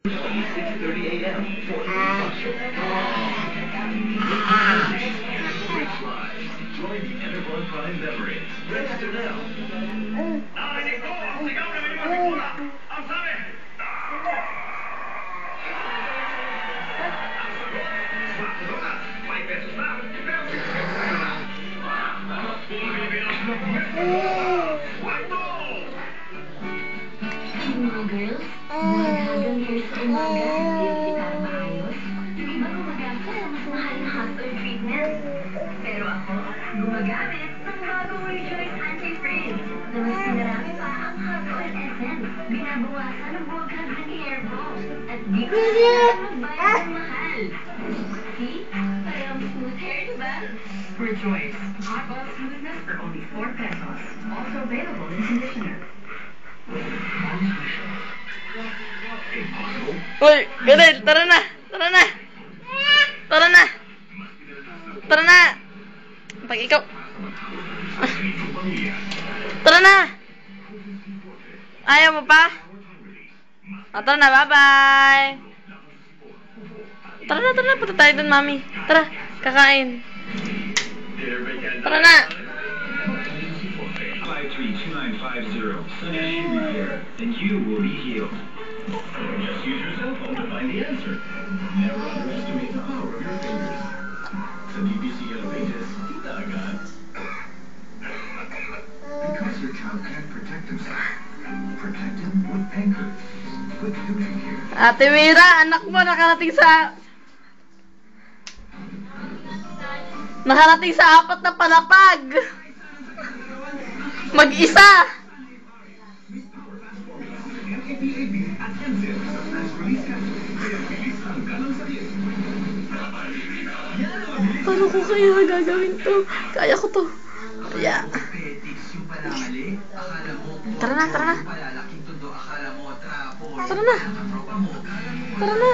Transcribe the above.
6:30 a.m. for the Join the Enervon Prime memories. Register now. Mga girls, hanggang ngayon sa umaga, hindi kita maayos. Yung iba gumagamit sa mas mahal na hot oil treatment. Pero ako, gumagamit ng bagong Rejoice Anti-Frizz na mas pinarami pa ang hot oil essence. Binabawasan ang buwaghan ng hair mo. At di ko na magbayad ng mahal. See? Parang smooth hair, diba? Rejoice. Hot oil smoothness for only 4 pesos. Also available in conditioner. Uy, Gadel, tara na! Tara na! Tara na! Tara na! Pag ikaw... Tara na! Ayaw mo pa? Tara na, bye-bye! Tara na, punta tayo dun, mami. Tara, kakain. Tara na! 532950 Sunny Repair, and you will be healed. Just use your cell phone to find the answer. Never underestimate the power of your fingers. Sa BBC Elevators, kita agad. Because your child can't protect himself, protect him with Anchor. With NutriCare. Ate Mira, anak mo nakarating sa 4 na palapag. Mag-isa. Paano ko kaya gagawin to? Kaya ko to. Kaya. Tara na. Tara na. Tara na.